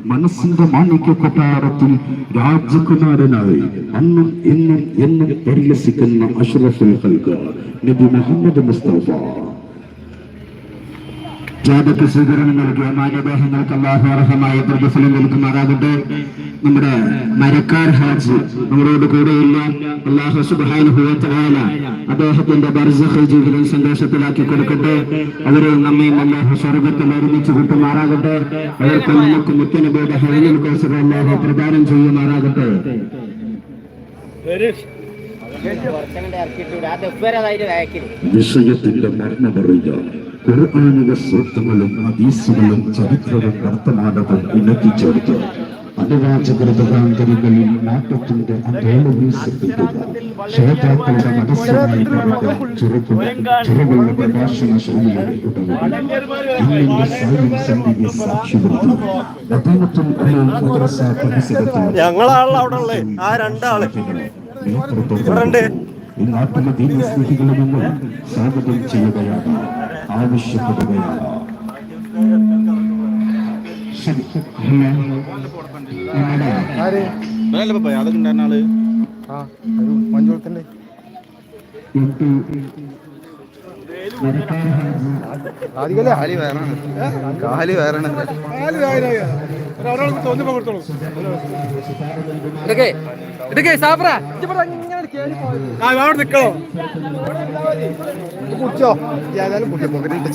മനസ്സിന്റെ മാണിക്യ കൊട്ടാരത്തിൽ രാജകുമാരനായി അന്നും എന്നും എന്നും പരിലസിക്കുന്ന അഷ്റഫുൽ ഖൽഖ് നബി മുഹമ്മദ് മുസ്തഫ. ജാതക സ്വീകരണം നൽകിയ മാന്യദേഹങ്ങൾക്ക് അല്ലാഹു അർഹമായ പ്രതിഫലം നൽകുമാറാകട്ടെ. നമ്മുടെ മരക്കാർ ഹാജി നമ്മളോട് കൂടെയില്ല. അല്ലാഹു സുബ്ഹാനഹു വ തആല അദ്ദേഹത്തിന്റെ ബർസഖ് ജീവിതം സന്തോഷത്തിലാക്കി കൊടുക്കട്ടെ. അവരെ നമ്മയും അല്ലാഹു സ്വർഗ്ഗത്തിൽ ഒരുമിച്ച് കൂട്ടുമാറാകട്ടെ. അവർക്ക് നമുക്ക് മുത്തനബിയുടെ ഹൗലുൽ കൗസർ അല്ലാഹു പ്രദാനം ചെയ്യുമാറാകട്ടെ. വിഷയത്തിന്റെ മർമ്മ പറയുക. ഖുർആനിക സൂക്തങ്ങളും ഹദീസുകളും ചരിത്രവും വർത്തമാനവും ഇണക്കിച്ചേർത്ത് അനുവാചകൃതകാന്തരങ്ങളിൽ നാട്ടത്തിന്റെ അന്തോളവിൽ ശ്രദ്ധിക്കുക. ശ്രോതാക്കളുടെ മനസ്സിനായി ചുറുകുള്ള പ്രഭാഷണ ശൈലിയുടെ ഉടവുകൾ ഇന്നിന്റെ സായും സന്ധിയെ സാക്ഷിപ്പെടുത്തി അദീനത്തുൽ ഉലൂം മദ്രസ പരിസരത്തിൽ നേതൃത്വം ഈ നാട്ടിലെ ദീനസ്നേഹികളിൽ നിന്ന് സ്വാഗതം ചെയ്യുകയാണ്, ആവശ്യപ്പെടുകയാണ്. കുടിച്ചോ ഏതായാലും കുട്ടി പോക്കറ്റിട്ട്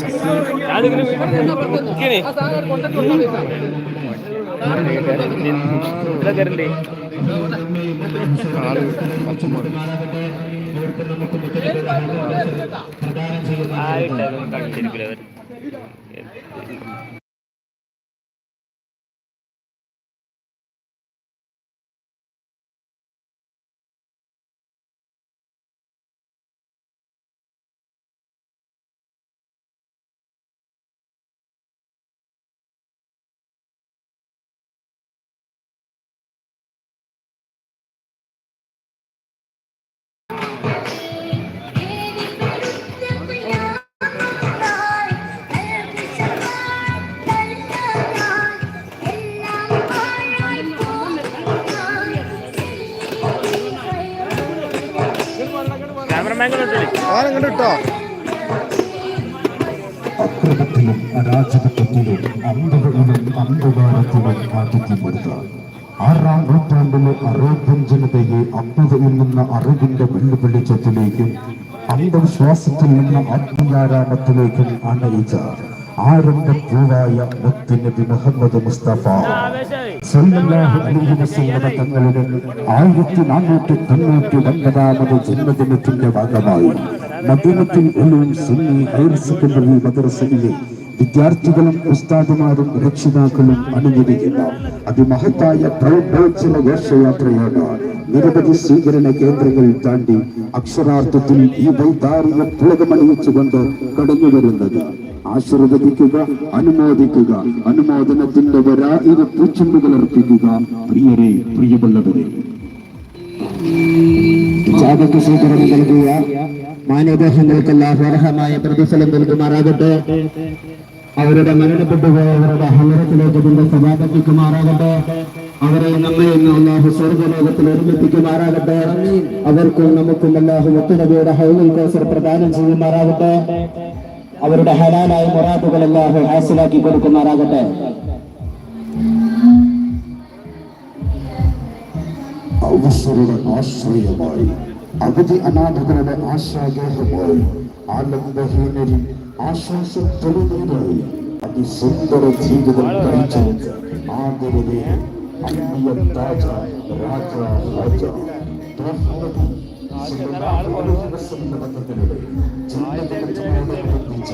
കേട്ടോ. അക്രമത്തിലും അരാജകത്വത്തിലും അന്ധകാരത്തിലും ആതിഥ്യം കൊടുത്ത 6-ാം നൂറ്റാണ്ടിലെ അറേബ്യൻ ജനതയെ അന്ധതയിൽ നിന്ന് അറിവിന്റെ വെല്ലുവിളിച്ചത്തിലേക്കും അന്ധവിശ്വാസത്തിൽ നിന്ന് ആത്മീയാരാമത്തിലേക്കും അണയിച്ച ആരംഭപ്പൂവായ മുത്തുനബി മുഹമ്മദ് മുസ്തഫ സല്ലല്ലാഹു അലൈഹി വസല്ലം തങ്ങളുടെ 1499 ജന്മദിനത്തിന്റെ ഭാഗമായി മദീനത്തുൽ ഉലൂം സുന്നി ഹയർ സെക്കൻഡറി മദ്രസയിലെ വിദ്യാർത്ഥികളും ഉസ്താദുമാരും രക്ഷിതാക്കളും അണിഞ്ഞിരിക്കുന്ന അതിമഹത്തായ പ്രൗഢോജ്വല ഘോഷയാത്രയാണ് നിരവധി സ്വീകരണ കേന്ദ്രങ്ങൾ താണ്ടി അക്ഷരാർത്ഥത്തിൽ ഈ വൈതാരിക പുളകമണിയിച്ചുകൊണ്ട് കടന്നു വരുന്നത്. ആശീർവദിക്കുക, അനുമോദിക്കുക, അനുമോദനത്തിന്റെ വരായിര പൂച്ചെണ്ടുകൾ അർപ്പിക്കുക. പ്രിയരെ, പ്രിയമുള്ളവരെ, ജാതക സ്വീകരണം നൽകുക മാന്യദേഹങ്ങൾക്ക് അല്ലാഹു അർഹമായ പ്രതിഫലം നൽകുമാറാകട്ടെ. അവരുടെ മരണപ്പെട്ടുപോയവരുടെ ഹലറത്തിലേക്ക് ഇതിന്റെ സമാപിക്കുമാറാകട്ടെ. അവരെ നമ്മയും അല്ലാഹു സ്വർഗ്ഗലോകത്തിൽ ഒരുമിപ്പിക്കുമാറാകട്ടെ. അവർക്കും നമുക്കും അല്ലാഹു മുത്തുനബിയുടെ ഹൗലുൽ കൗസർ പ്രദാനം ചെയ്യുമാറാകട്ടെ. അവരുടെ ഹലാലായ മുറാദുകൾ അല്ലാഹു ഹാസിലാക്കി കൊടുക്കുമാറാകട്ടെ. അവസരുടെ ആശ്രയമായി അവധി അനാഥകളുടെ ആശാഗേഹമായി ആലംബഹീനരിൽ ആശ്വാസത്തെളിനീരായി അതിസുന്ദര ജീവിതം കഴിച്ച ആദരവേ അന്യ താജ രാജ രാജ ജന്മദിനത്തോടനുബന്ധിച്ച